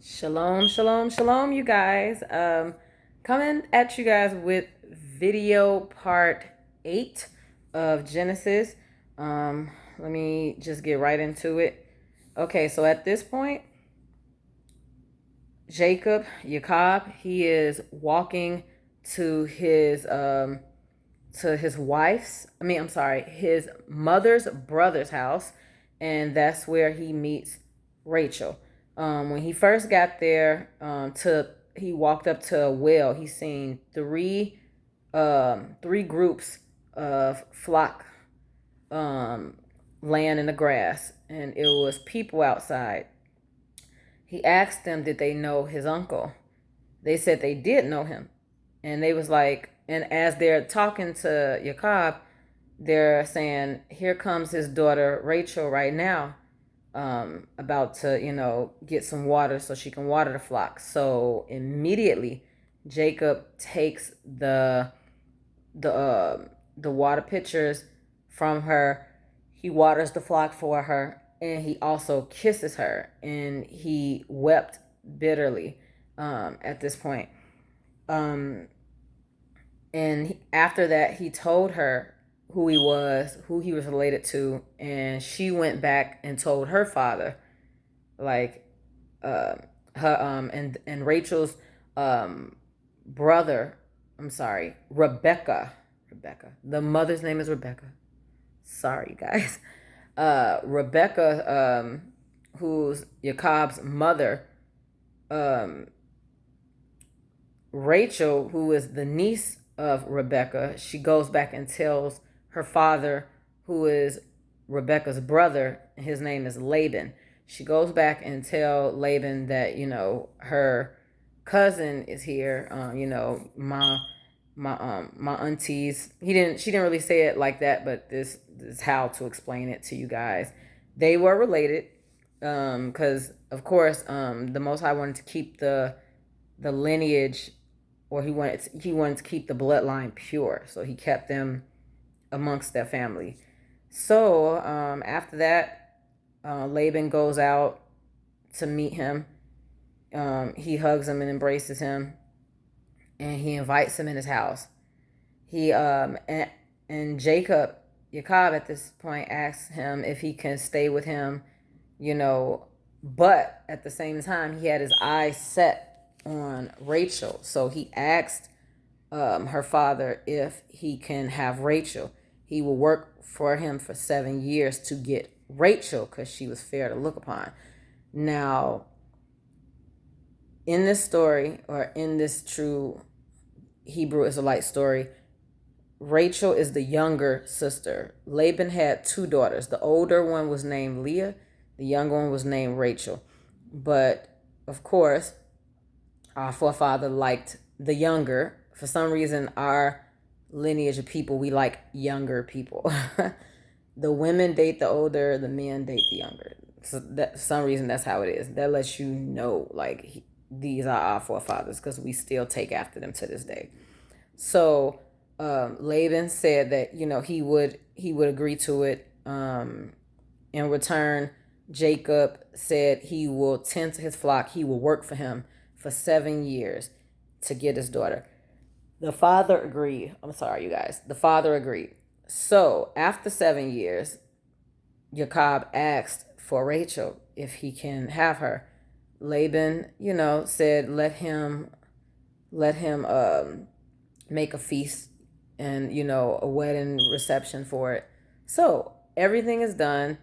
Shalom, shalom, shalom, you guys. Coming at you guys with video part 8 of Genesis. Let me just get right into it. Okay, so at this point, Jacob, he is walking to his wife's, I'm sorry, his mother's brother's house, and that's where he meets Rachel. When he first got there, he walked up to a well. He seen three groups of flock um, laying in the grass, and it was people outside. He asked them, did they know his uncle? They said they did know him, and they was like, and as they're talking to Jacob, they're saying, here comes his daughter Rachel right now, about to, get some water so she can water the flock. So immediately, Jacob takes the water pitchers from her. He waters the flock for her, and he also kisses her, and he wept bitterly at this point. Um, and after that, he told her who he was related to, and she went back and told her father, like, uh, her and Rachel's brother. I'm sorry, Rebecca. Rebecca. The mother's name is Rebecca. Sorry, guys. Rebecca, who's Jacob's mother, um, Rachel, who is the niece of Rebecca, she goes back and tells her father, who is Rebecca's brother, his name is Laban. She goes back and tell Laban that her cousin is here. My aunties. She didn't really say it like that, but this is how to explain it to you guys. They were related, because of course, the Most High wanted to keep the lineage, or he wanted to keep the bloodline pure, so he kept them amongst their family. So after that, Laban goes out to meet him. He hugs him and embraces him, and he invites him in his house. He and Jacob at this point asks him if he can stay with him, you know, but at the same time he had his eyes set on Rachel. So he asked her father if he can have Rachel. He will work for him for 7 years to get Rachel because she was fair to look upon. Now, in this story, or in this true Hebrew Israelite story, Rachel is the younger sister. Laban had two daughters. The older one was named Leah. The younger one was named Rachel. But of course, our forefather liked the younger. For some reason, our lineage of people, we like younger people. The women date the older, the men date the younger. So that, for some reason, that's how it is. That lets you know, like, these are our forefathers, because we still take after them to this day. So Laban said that he would agree to it. In return, Jacob said he will tend to his flock. He will work for him for 7 years to get his daughter. The father agreed. I'm sorry, you guys. The father agreed. So after 7 years, Jacob asked for Rachel if he can have her. Laban, said let him make a feast and a wedding reception for it. So everything is done.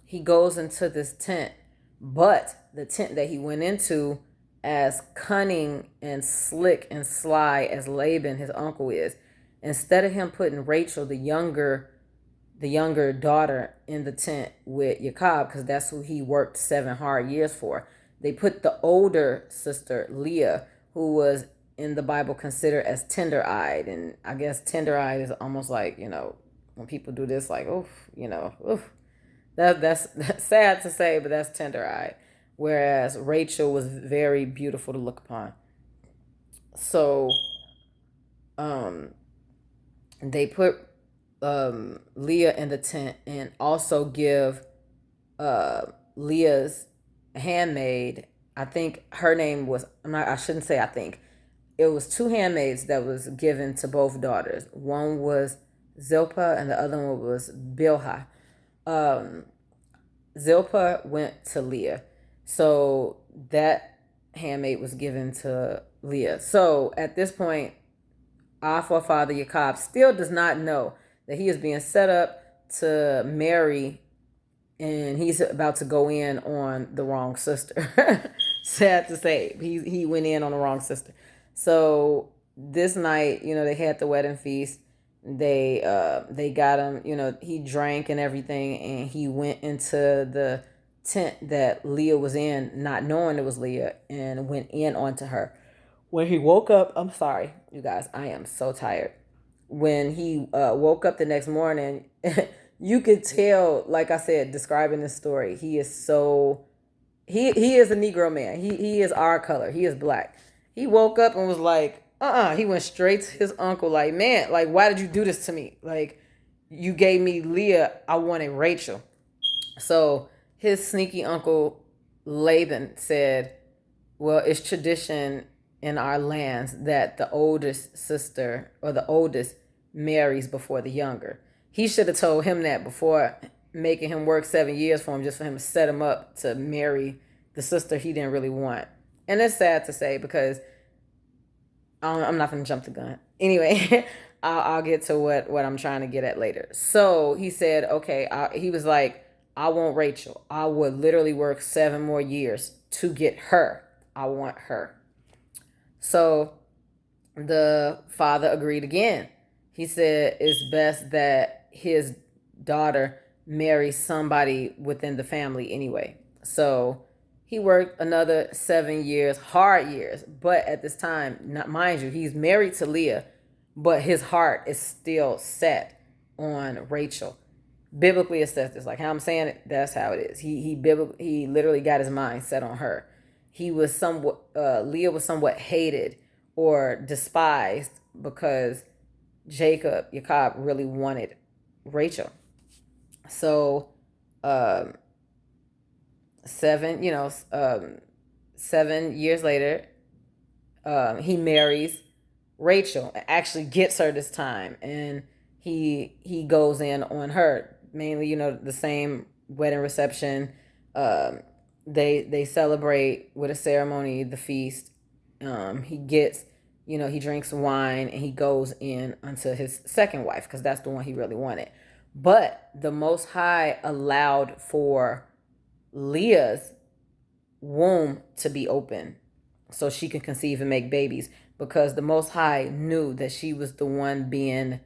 He goes into this tent, but the tent that he went into, as cunning and slick and sly as Laban, his uncle, is, instead of him putting Rachel, the younger daughter, in the tent with Jacob, because that's who he worked 7 hard years for, they put the older sister, Leah, who was in the Bible considered as tender-eyed. And I guess tender-eyed is almost like, when people do this, like, oof, oof. That's sad to say, but that's tender-eyed. Whereas Rachel was very beautiful to look upon. So um, they put Leah in the tent, and also give Leah's handmaid I think her name was, I shouldn't say I think. It was two handmaids that was given to both daughters. One was Zilpah and the other one was Bilhah. Um, Zilpah went to Leah. So that handmaid was given to Leah. So at this point, our forefather Jacob still does not know that he is being set up to marry, and he's about to go in on the wrong sister. Sad to say, he went in on the wrong sister. So this night, they had the wedding feast. They got him. He drank and everything, and he went into the tent that Leah was in, not knowing it was Leah, and went in onto her. When he woke up, I'm sorry, you guys, I am so tired. When he woke up the next morning, you could tell, like I said, describing this story, he is so, he is a Negro man. He is our color. He is black. He woke up and was like, he went straight to his uncle, like, man, like, why did you do this to me? Like, you gave me Leah, I wanted Rachel. So his sneaky uncle Laban said, well, it's tradition in our lands that the oldest sister or the oldest marries before the younger. He should have told him that before making him work 7 years for him, just for him to set him up to marry the sister he didn't really want. And it's sad to say, because I'm not going to jump the gun. Anyway, I'll get to what I'm trying to get at later. So he said, okay, he was like, I want Rachel. I would literally work 7 more years to get her. I want her. So the father agreed again. He said it's best that his daughter marry somebody within the family anyway. So he worked another 7 years, hard years. But at this time, not mind you, he's married to Leah, but his heart is still set on Rachel. Biblically, it says this. Like how I'm saying it, that's how it is. He literally got his mind set on her. He was somewhat, Leah was somewhat hated or despised because Jacob really wanted Rachel. So, 7 years later, he marries Rachel and actually gets her this time, and he goes in on her. Mainly, the same wedding reception. They celebrate with a ceremony, the feast. He gets, he drinks wine and he goes in unto his second wife, because that's the one he really wanted. But the Most High allowed for Leah's womb to be open so she can conceive and make babies, because the Most High knew that she was the one being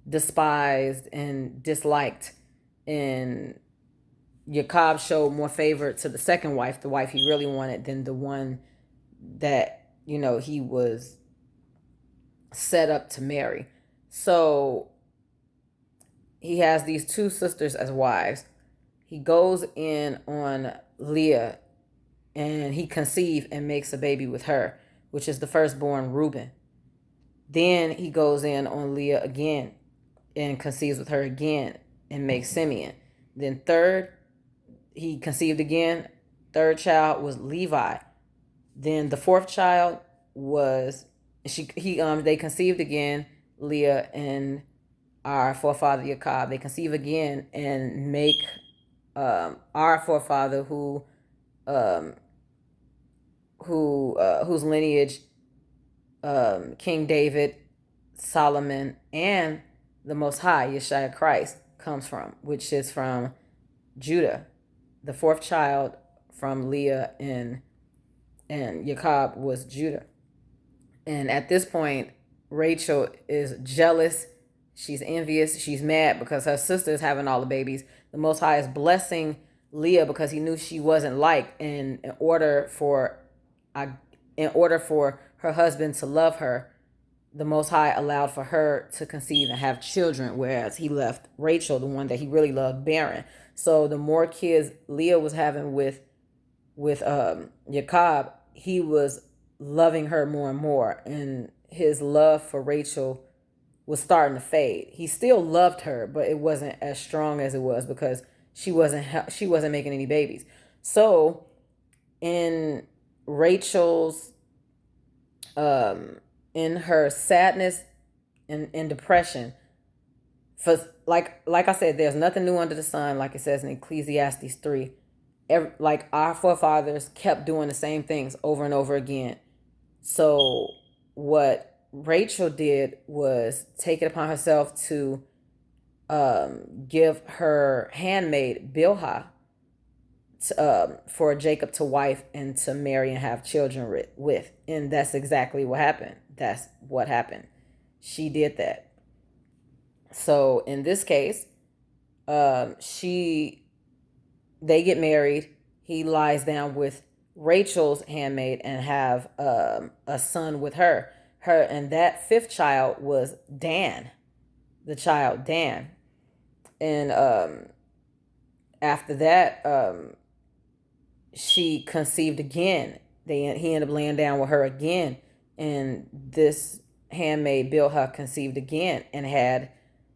despised and disliked, and Jacob showed more favor to the second wife, the wife he really wanted, than the one that he was set up to marry. So he has these two sisters as wives. He goes in on Leah and he conceives and makes a baby with her, which is the firstborn Reuben. Then he goes in on Leah again and conceives with her again and makes Simeon. Then third, he conceived again. Third child was Levi. Then the fourth child was they conceived again, Leah and our forefather Jacob. They conceive again and make our forefather whose lineage King David, Solomon, and the Most High, Yeshua Christ, comes from, which is from Judah. The fourth child from Leah and Jacob was Judah. And at this point, Rachel is jealous. She's envious. She's mad because her sister is having all the babies. The Most High is blessing Leah because he knew she wasn't liked. And in order for her husband to love her, the Most High allowed for her to conceive and have children, whereas he left Rachel, the one that he really loved, barren. So the more kids Leah was having with Jacob, he was loving her more and more, and his love for Rachel was starting to fade. He still loved her, but it wasn't as strong as it was because she wasn't making any babies. So in Rachel's in her sadness and depression, for like I said, there's nothing new under the sun, like it says in Ecclesiastes 3. Like our forefathers kept doing the same things over and over again. So what Rachel did was take it upon herself to give her handmaid Bilhah for Jacob to wife and to marry and have children with. And that's exactly what happened. That's what happened. She did that. So in this case, she they get married. He lies down with Rachel's handmaid and have a son with her. And that fifth child was Dan, the child Dan. And after that, she conceived again. He ended up laying down with her again, and this handmaid Bilhah conceived again and had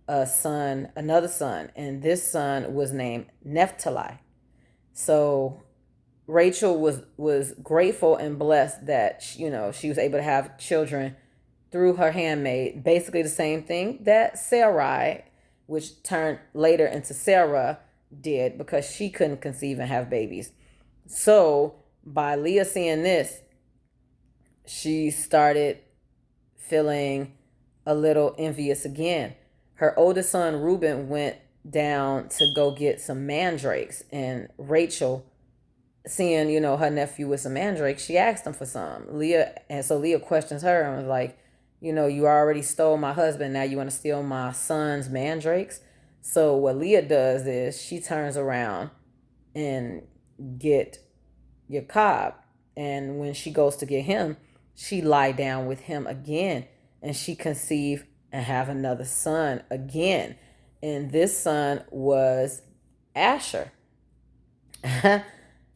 another son, and this son was named Naphtali. So Rachel was grateful and blessed that she was able to have children through her handmaid. Basically the same thing that Sarai, which turned later into Sarah, did, because she couldn't conceive and have babies. So by Leah seeing this, she started feeling a little envious again. Her oldest son Reuben went down to go get some mandrakes, and Rachel, seeing her nephew with some mandrakes, she asked him for some. So Leah questions her and was like, you already stole my husband, now you want to steal my son's mandrakes. So what Leah does is she turns around and get Jacob, and when she goes to get him, she lie down with him again, and she conceive and have another son again, and this son was Asher.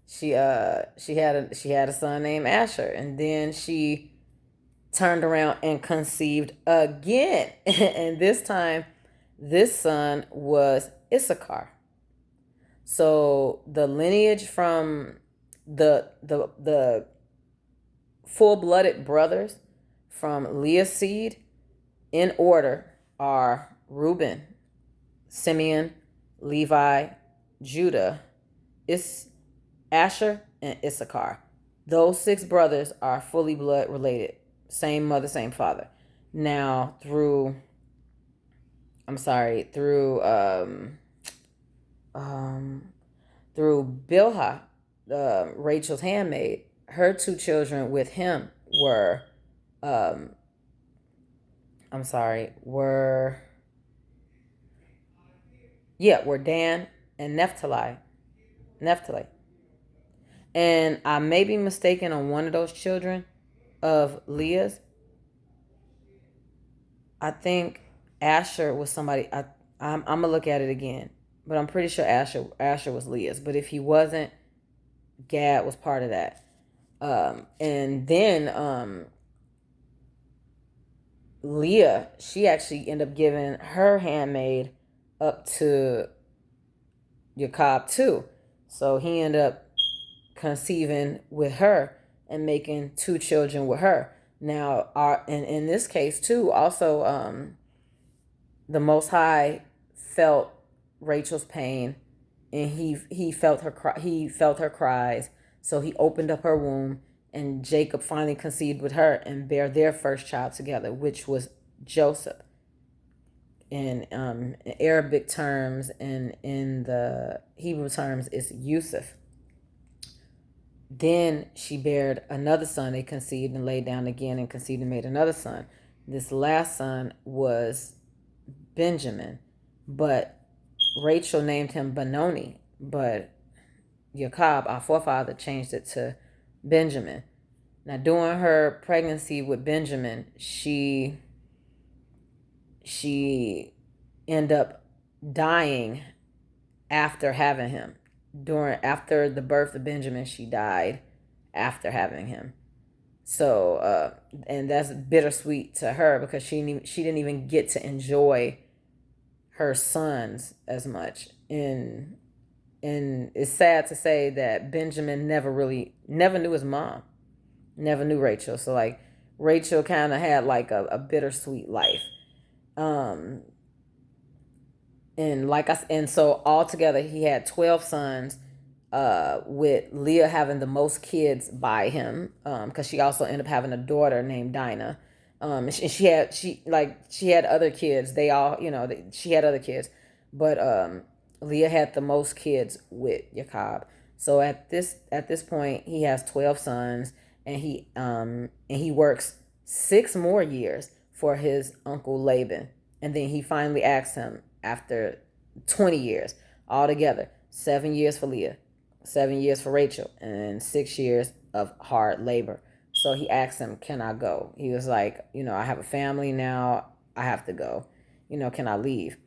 She had a son named Asher, and then she turned around and conceived again, and this time this son was Issachar. So the lineage from the full-blooded brothers from Leah's seed in order are Reuben, Simeon, Levi, Judah, Asher, and Issachar. Those 6 brothers are fully blood related, same mother, same father. Now through Bilhah, Rachel's handmaid, her 2 children with him were um, were Dan and Naphtali. Naphtali. And I may be mistaken on one of those children of Leah's. I think Asher was somebody. I'm gonna look at it again, but I'm pretty sure Asher was Leah's. But if he wasn't, Gad was part of that. And then Leah, she actually ended up giving her handmaid up to Jacob too. So he ended up conceiving with her and making 2 children with her. Now, in this case too, also the Most High felt Rachel's pain, and he felt her cries. So he opened up her womb, and Jacob finally conceived with her and bare their first child together, which was Joseph. In Arabic terms and in the Hebrew terms, it's Yusuf. Then she bared another son. They conceived and laid down again and conceived and made another son. This last son was Benjamin, but Rachel named him Benoni, but Jacob, our forefather, changed it to Benjamin. Now, during her pregnancy with Benjamin, she ended up dying after having him. After the birth of Benjamin, she died after having him. So, and that's bittersweet to her, because she didn't even get to enjoy her sons as much. And it's sad to say that Benjamin never knew his mom. Never knew Rachel. So like Rachel kind of had like a bittersweet life. Um, and so altogether he had 12 sons, with Leah having the most kids by him, because she also ended up having a daughter named Dinah. She had other kids. They all, she had other kids, but Leah had the most kids with Jacob. So at this point he has 12 sons, and he works 6 more years for his uncle Laban, and then he finally asks him after 20 years altogether, 7 years for Leah, 7 years for Rachel, and 6 years of hard labor. So he asked him, "Can I go?" He was like, "I have a family now. I have to go. Can I leave?"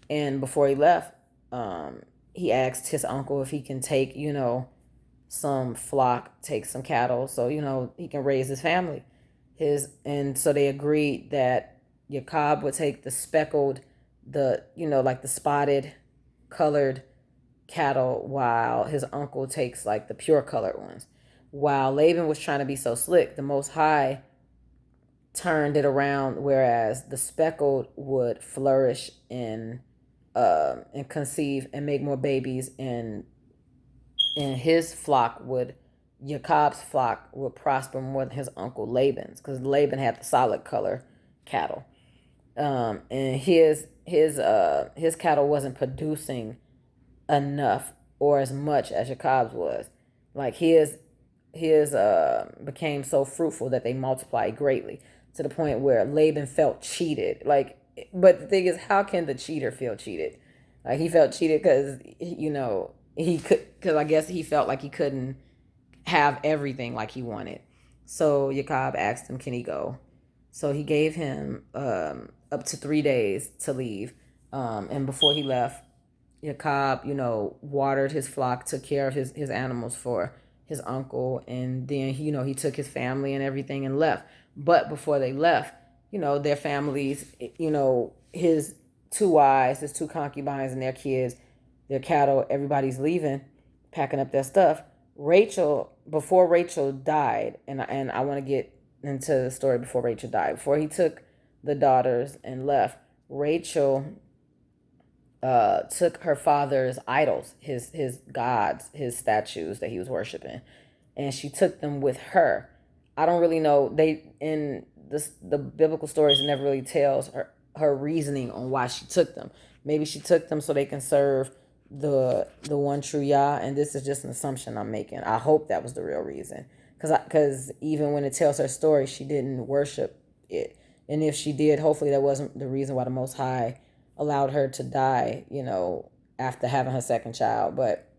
And before he left, he asked his uncle if he can take, some flock, take some cattle, so he can raise his family. And so they agreed that Jacob would take the speckled, like the spotted, colored cattle, while his uncle takes like the pure colored ones. While Laban was trying to be so slick, the Most High turned it around, whereas the speckled would flourish and conceive and make more babies, and his flock would Jacob's flock would prosper more than his uncle Laban's, because Laban had the solid color cattle, and his cattle wasn't producing enough or as much as Jacob's was. Like his became so fruitful that they multiplied greatly, to the point where Laban felt cheated. Like, but the thing is, how can the cheater feel cheated? Like, he felt cheated because he could, because I guess he felt like he couldn't have everything like he wanted. So Jacob asked him, "Can he go?" So he gave him up to 3 days to leave. And before he left, Jacob, watered his flock, took care of his animals for his uncle, and then he took his family and everything and left. But before they left, their families, his two wives, his two concubines, and their kids, their cattle, everybody's leaving, packing up their stuff. Before Rachel died, and I want to get into the story before Rachel died. Before he took the daughters and left, Rachel took her father's idols, his gods, his statues that he was worshiping, and she took them with her. I don't really know. They in the biblical stories, it never really tells her reasoning on why she took them. Maybe she took them so they can serve the one true Yah, and this is just an assumption I'm making. I hope that was the real reason, because even when it tells her story, she didn't worship it, and if she did, hopefully that wasn't the reason why the Most High allowed her to die, after having her second child. But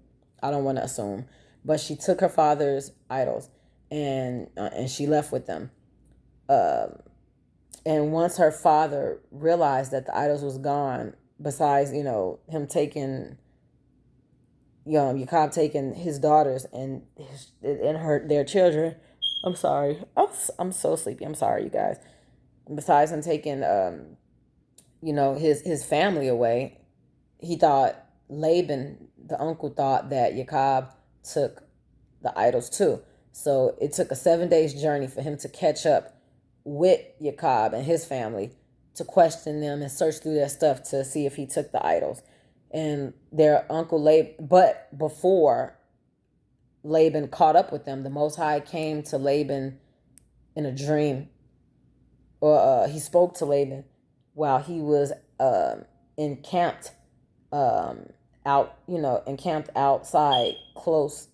I don't want to assume. But she took her father's idols, and she left with them. Um, and once her father realized that the idols was gone, besides him taking, Jacob taking his daughters and their children. I'm sorry. I'm so sleepy. I'm sorry, you guys. Besides him taking his family away, he thought Laban, the uncle, thought that Jacob took the idols too. So it took a 7 days journey for him to catch up with Jacob and his family, to question them and search through their stuff to see if he took the idols. And their uncle Laban, but before Laban caught up with them, the Most High came to Laban in a dream, or he spoke to Laban while he was encamped, encamped outside, close,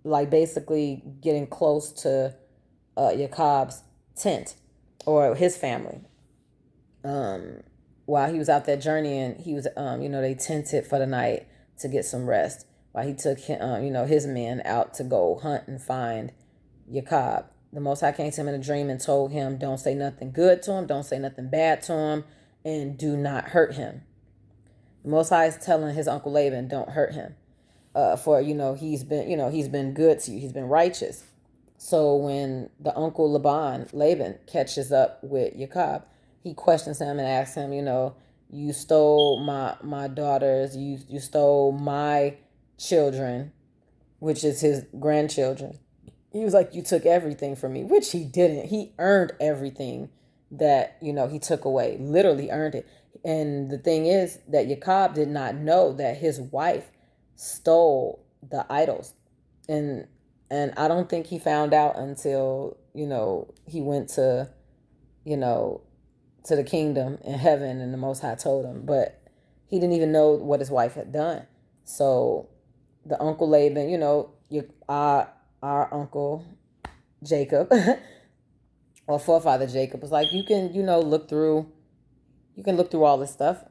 like basically getting close to Jacob's tent, or his family. Um, while he was out there journeying, he was, they tented for the night to get some rest. While he took, his men out to go hunt and find Jacob. The Most High came to him in a dream and told him, "Don't say nothing good to him, don't say nothing bad to him, and do not hurt him." The Most High is telling his uncle Laban, "Don't hurt him, for he's been good to you, he's been righteous." So when the uncle Laban catches up with Jacob, he questions him and asks him, "You stole my daughters, you stole my children," which is his grandchildren. He was like, you took everything from me, which he didn't. He earned everything that, he took away, literally earned it. And the thing is that Jacob did not know that his wife stole the idols. And I don't think he found out until, he went to, you know, to the kingdom in heaven and the Most High told him. But he didn't even know what his wife had done. So the uncle Laban, our uncle Jacob or forefather Jacob was like, you can, look through all this stuff.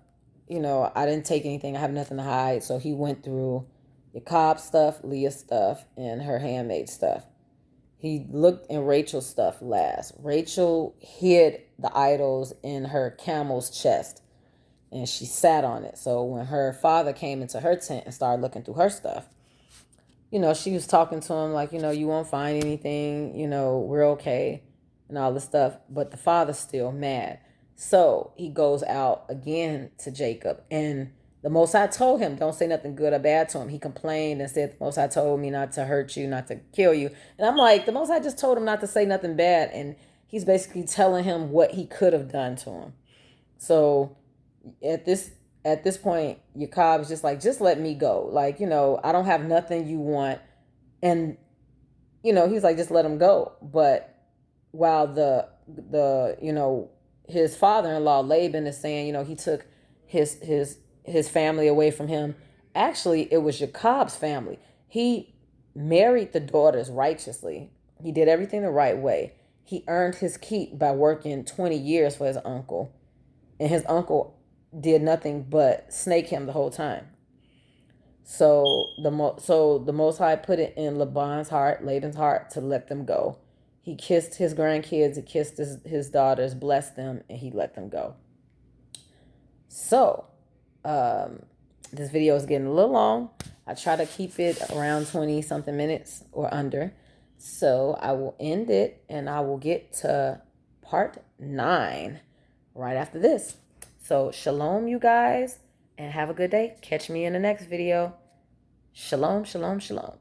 I didn't take anything. I have nothing to hide. So he went through Jacob's stuff, Leah's stuff, and her handmaid stuff. He looked in Rachel's stuff last. Rachel hid the idols in her camel's chest and she sat on it. So when her father came into her tent and started looking through her stuff, she was talking to him like, you won't find anything, we're okay and all this stuff. But the father's still mad. So he goes out again to Jacob. And the Most High told him, don't say nothing good or bad to him. He complained and said, the Most High told me not to hurt you, not to kill you. And I'm like, the Most High just told him not to say nothing bad. And he's basically telling him what he could have done to him. So at this point, Jacob is just like, just let me go. Like, I don't have nothing you want. And, he's like, just let him go. But while his father-in-law Laban is saying, he took his family away from him. Actually, it was Jacob's family. He married the daughters righteously. He did everything the right way. He earned his keep by working 20 years for his uncle. And his uncle did nothing but snake him the whole time. So the Most High put it in Laban's heart, to let them go. He kissed his grandkids, he kissed his daughters, blessed them, and he let them go. So, this video is getting a little long. I try to keep it around 20 something minutes or under. So I will end it and I will get to part 9 right after this. So shalom, you guys, and have a good day. Catch me in the next video. Shalom, shalom, shalom.